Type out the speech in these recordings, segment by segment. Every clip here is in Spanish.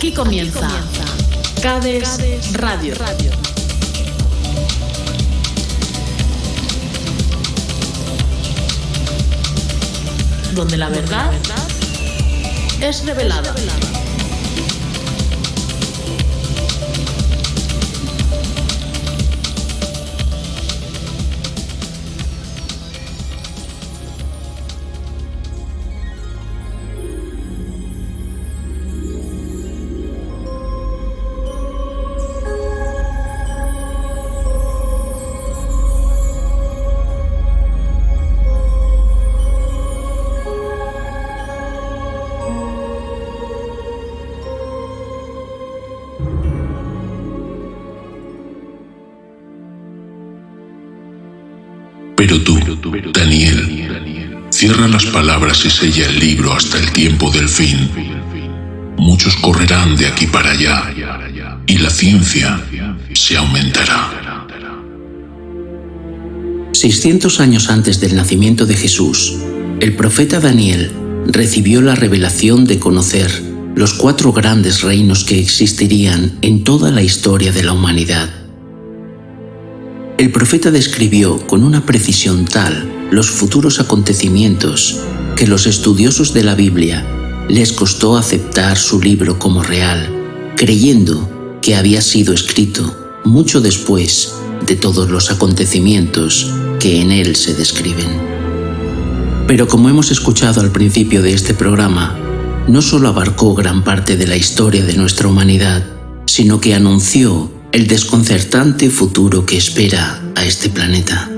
Aquí comienza Cades Radio. Donde la verdad es revelada. Pero tú, Daniel, cierra las palabras y sella el libro hasta el tiempo del fin. Muchos correrán de aquí para allá, y la ciencia se aumentará. 600 años antes del nacimiento de Jesús, el profeta Daniel recibió la revelación de conocer los 4 grandes reinos que existirían en toda la historia de la humanidad. El profeta describió con una precisión tal los futuros acontecimientos que los estudiosos de la Biblia les costó aceptar su libro como real, creyendo que había sido escrito mucho después de todos los acontecimientos que en él se describen. Pero como hemos escuchado al principio de este programa, no solo abarcó gran parte de la historia de nuestra humanidad, sino que anunció el desconcertante futuro que espera a este planeta.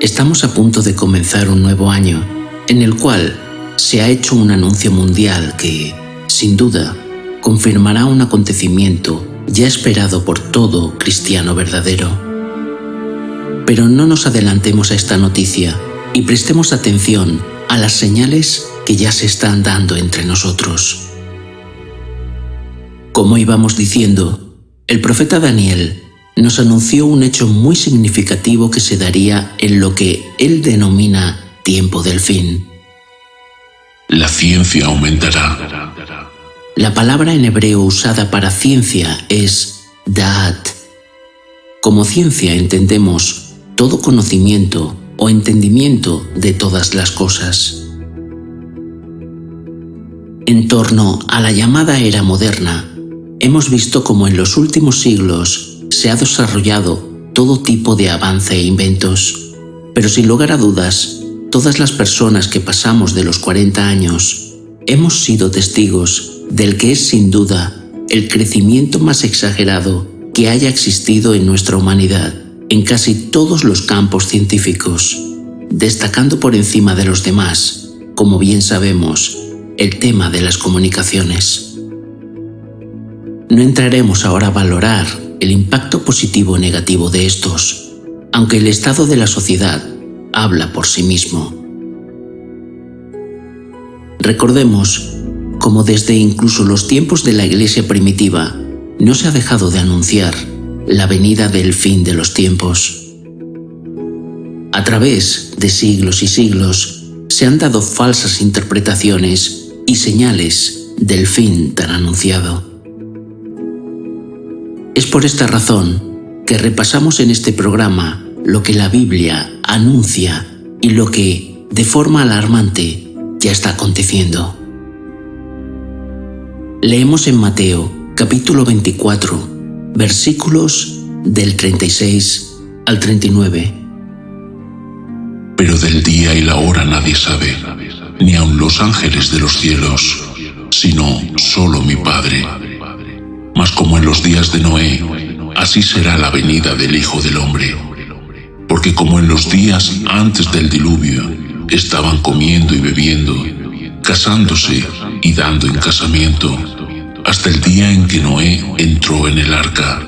Estamos a punto de comenzar un nuevo año, en el cual se ha hecho un anuncio mundial que, sin duda, confirmará un acontecimiento ya esperado por todo cristiano verdadero. Pero no nos adelantemos a esta noticia y prestemos atención a las señales que ya se están dando entre nosotros. Como íbamos diciendo, el profeta Daniel nos anunció un hecho muy significativo que se daría en lo que él denomina tiempo del fin. La ciencia aumentará. La palabra en hebreo usada para ciencia es da'at. Como ciencia entendemos todo conocimiento o entendimiento de todas las cosas. En torno a la llamada era moderna, hemos visto cómo en los últimos siglos se ha desarrollado todo tipo de avance e inventos, pero sin lugar a dudas, todas las personas que pasamos de los 40 años hemos sido testigos del que es sin duda el crecimiento más exagerado que haya existido en nuestra humanidad en casi todos los campos científicos, destacando por encima de los demás, como bien sabemos, el tema de las comunicaciones. No entraremos ahora a valorar el impacto positivo o negativo de estos, aunque el estado de la sociedad habla por sí mismo. Recordemos cómo desde incluso los tiempos de la Iglesia primitiva no se ha dejado de anunciar la venida del fin de los tiempos. A través de siglos y siglos se han dado falsas interpretaciones y señales del fin tan anunciado. Es por esta razón que repasamos en este programa lo que la Biblia anuncia y lo que, de forma alarmante, ya está aconteciendo. Leemos en Mateo, capítulo 24, versículos del 36 al 39. Pero del día y la hora nadie sabe, ni aun los ángeles de los cielos, sino solo mi Padre. Mas como en los días de Noé, así será la venida del Hijo del Hombre. Porque como en los días antes del diluvio, estaban comiendo y bebiendo, casándose y dando en casamiento, hasta el día en que Noé entró en el arca,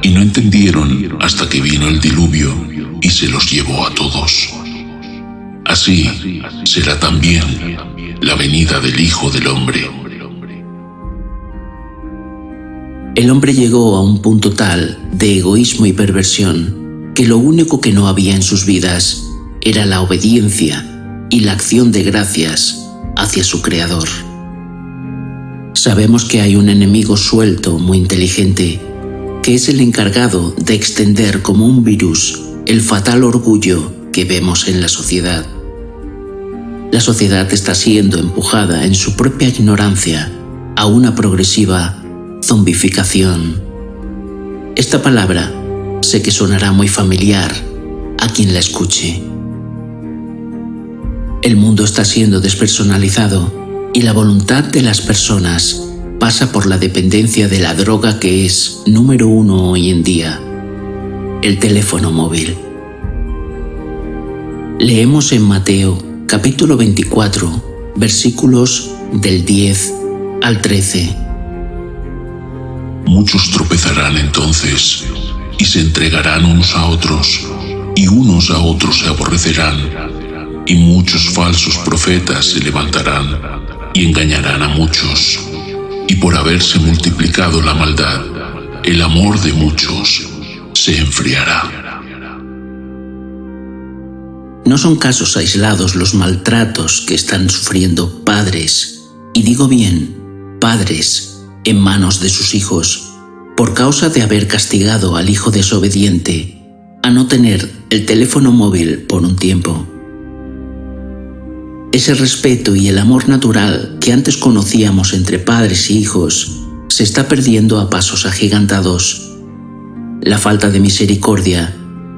y no entendieron hasta que vino el diluvio y se los llevó a todos. Así será también la venida del Hijo del Hombre. El hombre llegó a un punto tal de egoísmo y perversión que lo único que no había en sus vidas era la obediencia y la acción de gracias hacia su Creador. Sabemos que hay un enemigo suelto muy inteligente, que es el encargado de extender como un virus el fatal orgullo que vemos en la sociedad. La sociedad está siendo empujada en su propia ignorancia a una progresiva zombificación. Esta palabra sé que sonará muy familiar a quien la escuche. El mundo está siendo despersonalizado y la voluntad de las personas pasa por la dependencia de la droga que es número 1 hoy en día, el teléfono móvil. Leemos en Mateo capítulo 24, versículos del 10 al 13. Muchos tropezarán entonces y se entregarán unos a otros, y unos a otros se aborrecerán, y muchos falsos profetas se levantarán y engañarán a muchos. Y por haberse multiplicado la maldad, el amor de muchos se enfriará. No son casos aislados los maltratos que están sufriendo padres, y digo bien, padres, en manos de sus hijos, por causa de haber castigado al hijo desobediente a no tener el teléfono móvil por un tiempo. Ese respeto y el amor natural que antes conocíamos entre padres y hijos se está perdiendo a pasos agigantados. La falta de misericordia,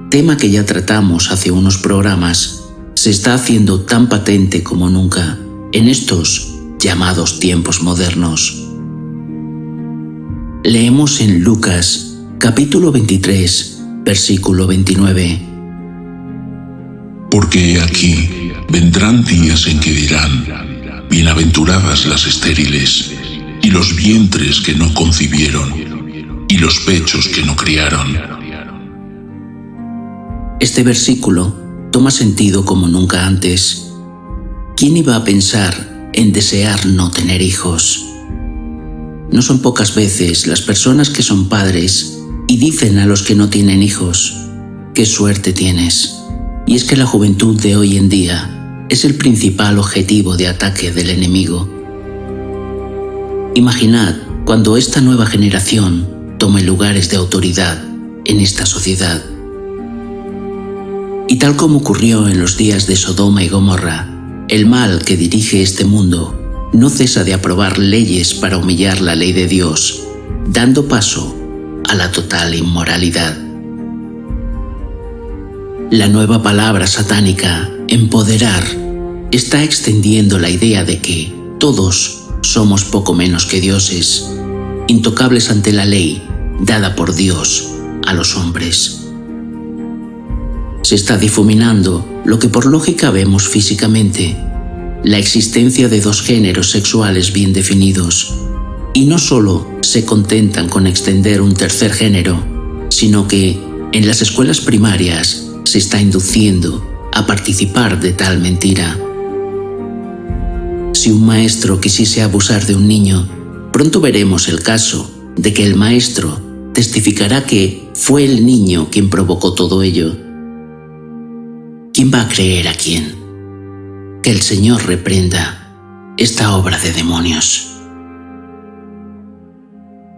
tema que ya tratamos hace unos programas, se está haciendo tan patente como nunca en estos llamados tiempos modernos. Leemos en Lucas, capítulo 23, versículo 29. Porque he aquí vendrán días en que dirán: bienaventuradas las estériles, y los vientres que no concibieron, y los pechos que no criaron. Este versículo toma sentido como nunca antes. ¿Quién iba a pensar en desear no tener hijos? No son pocas veces las personas que son padres y dicen a los que no tienen hijos: ¡qué suerte tienes! Y es que la juventud de hoy en día es el principal objetivo de ataque del enemigo. Imaginad cuando esta nueva generación tome lugares de autoridad en esta sociedad. Y tal como ocurrió en los días de Sodoma y Gomorra, el mal que dirige este mundo no cesa de aprobar leyes para humillar la ley de Dios, dando paso a la total inmoralidad. La nueva palabra satánica, empoderar, está extendiendo la idea de que todos somos poco menos que dioses, intocables ante la ley dada por Dios a los hombres. Se está difuminando lo que por lógica vemos físicamente, la existencia de dos géneros sexuales bien definidos, y no solo se contentan con extender un tercer género, sino que en las escuelas primarias se está induciendo a participar de tal mentira. Si un maestro quisiese abusar de un niño, pronto veremos el caso de que el maestro testificará que fue el niño quien provocó todo ello. ¿Quién va a creer a quién? Que el Señor reprenda esta obra de demonios.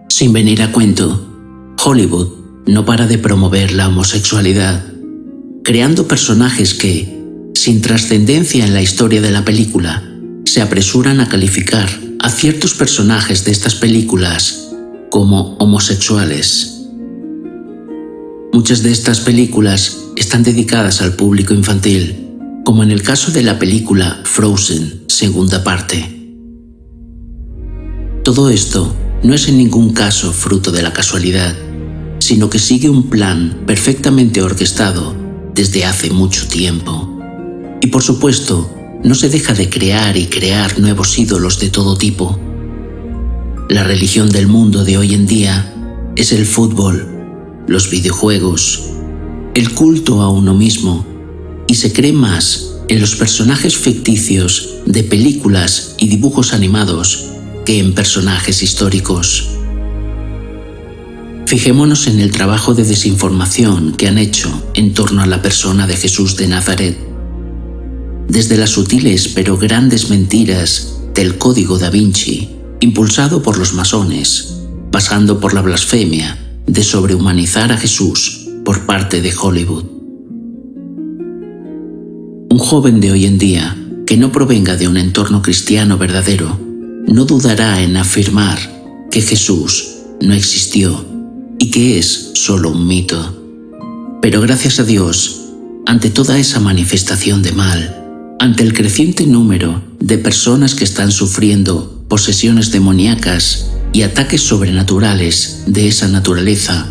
Sin venir a cuento, Hollywood no para de promover la homosexualidad, creando personajes que, sin trascendencia en la historia de la película, se apresuran a calificar a ciertos personajes de estas películas como homosexuales. Muchas de estas películas están dedicadas al público infantil, como en el caso de la película Frozen, segunda parte. Todo esto no es en ningún caso fruto de la casualidad, sino que sigue un plan perfectamente orquestado desde hace mucho tiempo. Y por supuesto, no se deja de crear y crear nuevos ídolos de todo tipo. La religión del mundo de hoy en día es el fútbol, los videojuegos, el culto a uno mismo, y se cree más en los personajes ficticios de películas y dibujos animados que en personajes históricos. Fijémonos en el trabajo de desinformación que han hecho en torno a la persona de Jesús de Nazaret. Desde las sutiles pero grandes mentiras del Código Da Vinci impulsado por los masones, pasando por la blasfemia de sobrehumanizar a Jesús por parte de Hollywood. Un joven de hoy en día que no provenga de un entorno cristiano verdadero no dudará en afirmar que Jesús no existió y que es solo un mito. Pero gracias a Dios, ante toda esa manifestación de mal, ante el creciente número de personas que están sufriendo posesiones demoníacas y ataques sobrenaturales de esa naturaleza,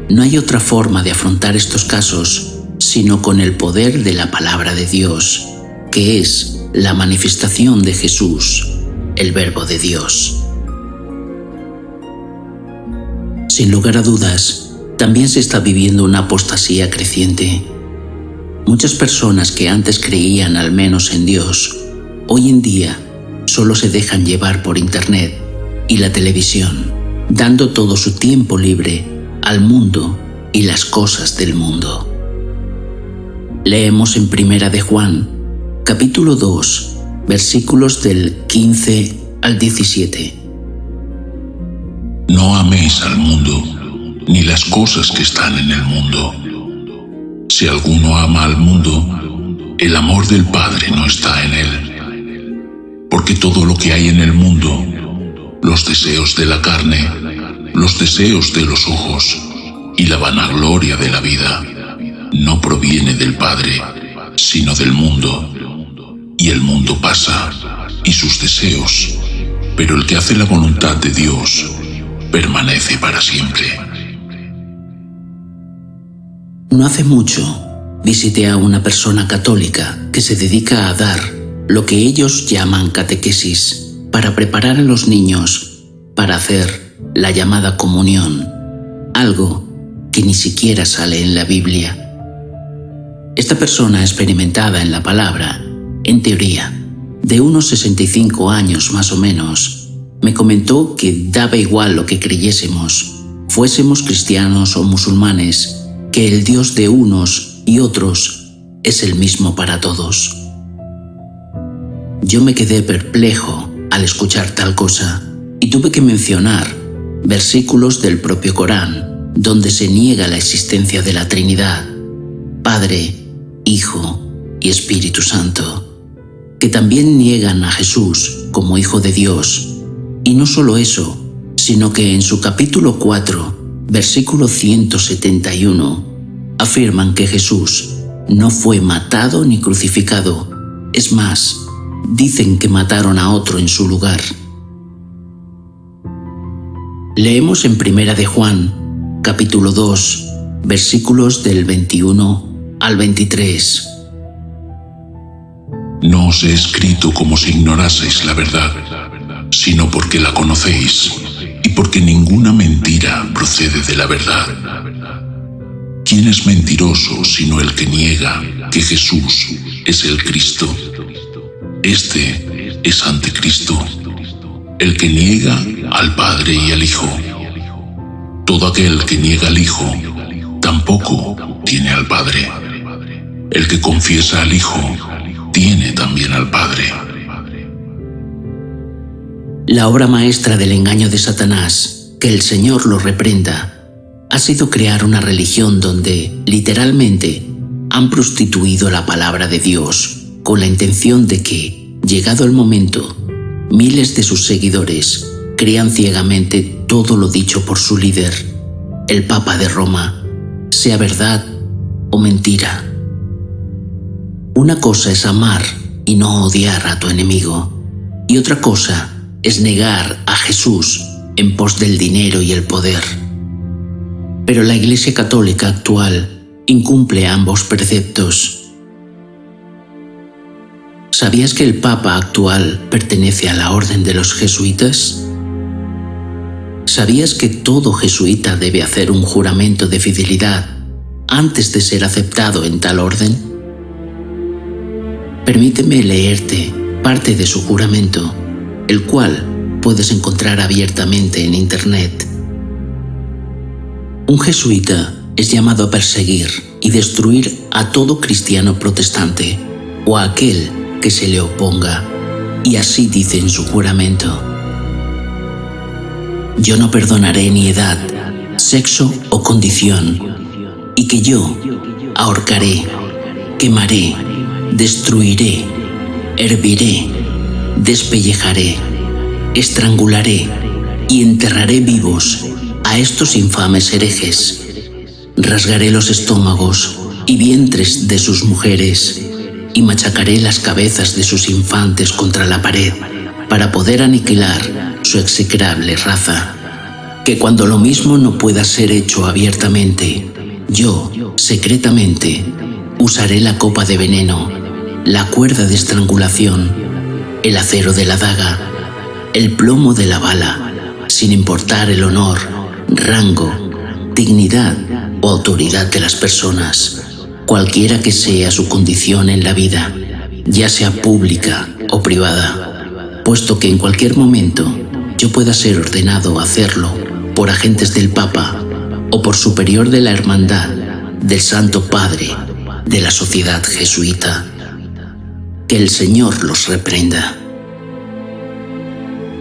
no hay otra forma de afrontar estos casos sino con el poder de la palabra de Dios, que es la manifestación de Jesús, el Verbo de Dios. Sin lugar a dudas, también se está viviendo una apostasía creciente. Muchas personas que antes creían al menos en Dios, hoy en día solo se dejan llevar por Internet y la televisión, dando todo su tiempo libre al mundo y las cosas del mundo. Leemos en Primera de Juan, capítulo 2, versículos del 15 al 17. No améis al mundo, ni las cosas que están en el mundo. Si alguno ama al mundo, el amor del Padre no está en él. Porque todo lo que hay en el mundo, los deseos de la carne, los deseos de los ojos y la vanagloria de la vida, no proviene del Padre, sino del mundo. Y el mundo pasa, y sus deseos, pero el que hace la voluntad de Dios permanece para siempre. No hace mucho visité a una persona católica que se dedica a dar lo que ellos llaman catequesis para preparar a los niños para hacer la llamada comunión, algo que ni siquiera sale en la Biblia. Esta persona experimentada en la palabra, en teoría, de unos 65 años más o menos, me comentó que daba igual lo que creyésemos, fuésemos cristianos o musulmanes, que el Dios de unos y otros es el mismo para todos. Yo me quedé perplejo al escuchar tal cosa y tuve que mencionar versículos del propio Corán donde se niega la existencia de la Trinidad, Padre, Hijo y Espíritu Santo, que también niegan a Jesús como Hijo de Dios. Y no solo eso, sino que en su capítulo 4, versículo 171, afirman que Jesús no fue matado ni crucificado. Es más, dicen que mataron a otro en su lugar. Leemos en Primera de Juan, capítulo 2, versículos del 21 al 23. No os he escrito como si ignoraseis la verdad, sino porque la conocéis, y porque ninguna mentira procede de la verdad. ¿Quién es mentiroso sino el que niega que Jesús es el Cristo? Este es anticristo, el que niega al Padre y al Hijo. Todo aquel que niega al Hijo tampoco tiene al Padre. El que confiesa al Hijo tiene también al Padre. La obra maestra del engaño de Satanás, que el Señor lo reprenda, ha sido crear una religión donde, literalmente, han prostituido la palabra de Dios con la intención de que, llegado el momento, miles de sus seguidores crean ciegamente todo lo dicho por su líder, el Papa de Roma, sea verdad o mentira. Una cosa es amar y no odiar a tu enemigo, y otra cosa es negar a Jesús en pos del dinero y el poder. Pero la Iglesia Católica actual incumple ambos preceptos. ¿Sabías que el Papa actual pertenece a la Orden de los Jesuitas? ¿Sabías que todo jesuita debe hacer un juramento de fidelidad antes de ser aceptado en tal orden? Permíteme leerte parte de su juramento, el cual puedes encontrar abiertamente en Internet. Un jesuita es llamado a perseguir y destruir a todo cristiano protestante o a aquel que se le oponga, y así dice en su juramento: yo no perdonaré ni edad, sexo o condición, y que yo ahorcaré, quemaré, destruiré, herviré, despellejaré, estrangularé y enterraré vivos a estos infames herejes. Rasgaré los estómagos y vientres de sus mujeres y machacaré las cabezas de sus infantes contra la pared para poder aniquilar su execrable raza. Que cuando lo mismo no pueda ser hecho abiertamente, yo, secretamente, usaré la copa de veneno, la cuerda de estrangulación, el acero de la daga, el plomo de la bala, sin importar el honor, rango, dignidad o autoridad de las personas, cualquiera que sea su condición en la vida, ya sea pública o privada, puesto que en cualquier momento yo pueda ser ordenado a hacerlo por agentes del Papa o por superior de la Hermandad del Santo Padre de la Sociedad Jesuita. Que el Señor los reprenda.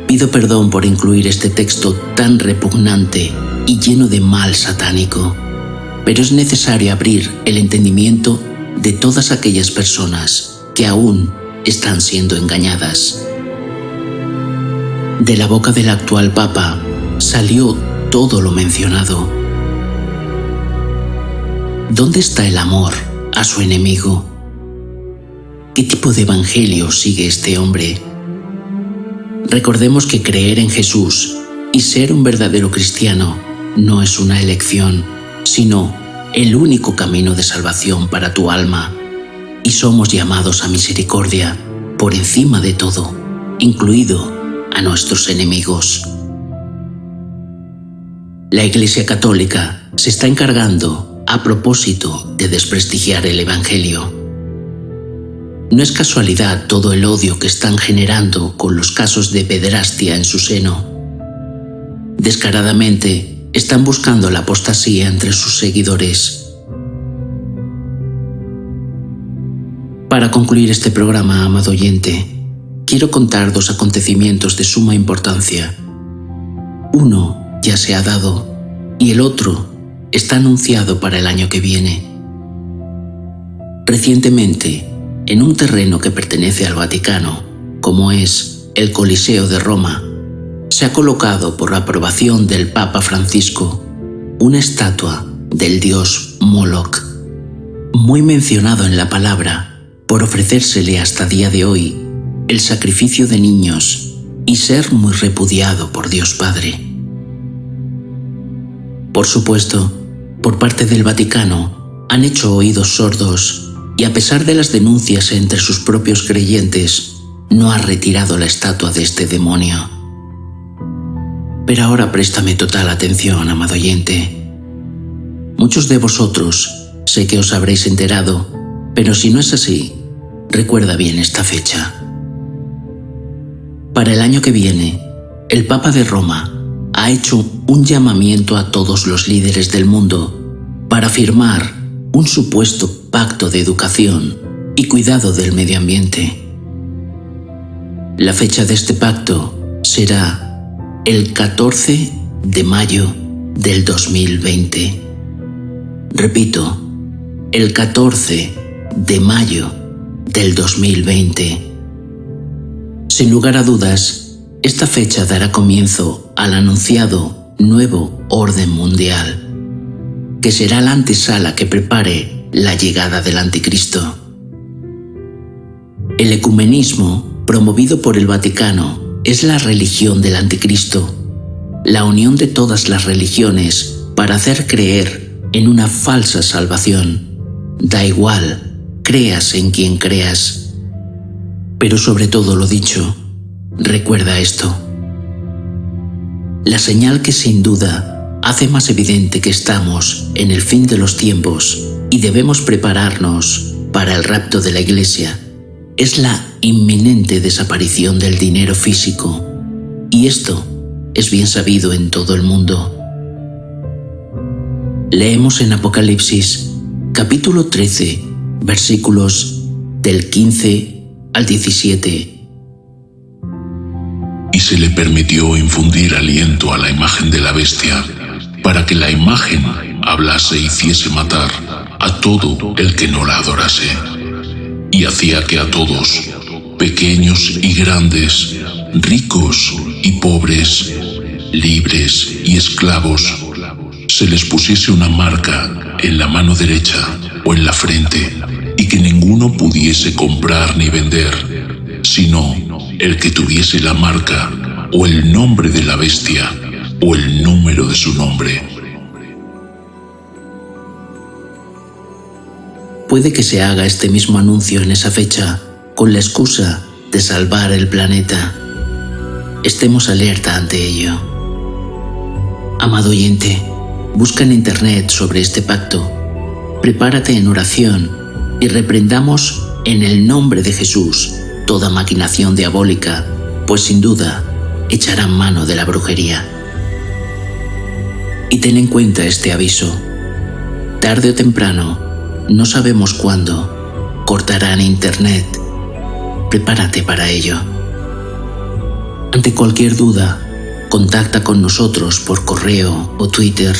Pido perdón por incluir este texto tan repugnante y lleno de mal satánico, pero es necesario abrir el entendimiento de todas aquellas personas que aún están siendo engañadas. De la boca del actual Papa salió todo lo mencionado. ¿Dónde está el amor a su enemigo? ¿Qué tipo de evangelio sigue este hombre? Recordemos que creer en Jesús y ser un verdadero cristiano no es una elección, sino el único camino de salvación para tu alma, y somos llamados a misericordia por encima de todo, incluido a nuestros enemigos. La Iglesia Católica se está encargando a propósito de desprestigiar el Evangelio. No es casualidad todo el odio que están generando con los casos de pederastia en su seno. Descaradamente están buscando la apostasía entre sus seguidores. Para concluir este programa, amado oyente, quiero contar dos acontecimientos de suma importancia. Uno ya se ha dado y el otro está anunciado para el año que viene. Recientemente, en un terreno que pertenece al Vaticano, como es el Coliseo de Roma, se ha colocado por la aprobación del Papa Francisco una estatua del dios Moloch, muy mencionado en la palabra por ofrecérsele hasta día de hoy el sacrificio de niños y ser muy repudiado por Dios Padre. Por supuesto, por parte del Vaticano han hecho oídos sordos y a pesar de las denuncias entre sus propios creyentes, no ha retirado la estatua de este demonio. Pero ahora préstame total atención, amado oyente. Muchos de vosotros sé que os habréis enterado, pero si no es así, recuerda bien esta fecha. Para el año que viene, el Papa de Roma ha hecho un llamamiento a todos los líderes del mundo para firmar un supuesto pacto de educación y cuidado del medio ambiente. La fecha de este pacto será el 14 de mayo del 2020. Repito, el 14 de mayo del 2020. Sin lugar a dudas, esta fecha dará comienzo al anunciado nuevo orden mundial, que será la antesala que prepare la llegada del Anticristo. El ecumenismo, promovido por el Vaticano, es la religión del Anticristo, la unión de todas las religiones para hacer creer en una falsa salvación. Da igual, creas en quien creas. Pero sobre todo lo dicho, recuerda esto. La señal que sin duda hace más evidente que estamos en el fin de los tiempos y debemos prepararnos para el rapto de la Iglesia es la inminente desaparición del dinero físico, y esto es bien sabido en todo el mundo. Leemos en Apocalipsis, capítulo 13, versículos del 15 al 17. y se le permitió infundir aliento a la imagen de la bestia, para que la imagen hablase e hiciese matar a todo el que no la adorase. Y hacía que a todos, pequeños y grandes, ricos y pobres, libres y esclavos, se les pusiese una marca en la mano derecha o en la frente, y que ninguno pudiese comprar ni vender, sino el que tuviese la marca o el nombre de la bestia o el número de su nombre. Puede que se haga este mismo anuncio en esa fecha con la excusa de salvar el planeta. Estemos alerta ante ello. Amado oyente, busca en internet sobre este pacto, prepárate en oración y reprendamos en el nombre de Jesús toda maquinación diabólica, pues sin duda echarán mano de la brujería. Y ten en cuenta este aviso: tarde o temprano, no sabemos cuándo, cortarán internet. Prepárate para ello. Ante cualquier duda, contacta con nosotros por correo o Twitter.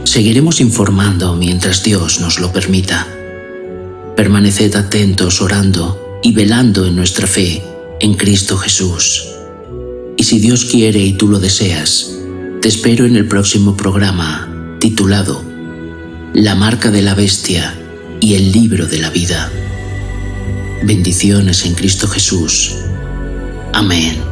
Seguiremos informando mientras Dios nos lo permita. Permaneced atentos orando y velando en nuestra fe en Cristo Jesús. Y si Dios quiere y tú lo deseas, te espero en el próximo programa titulado La marca de la bestia y el libro de la vida. Bendiciones en Cristo Jesús. Amén.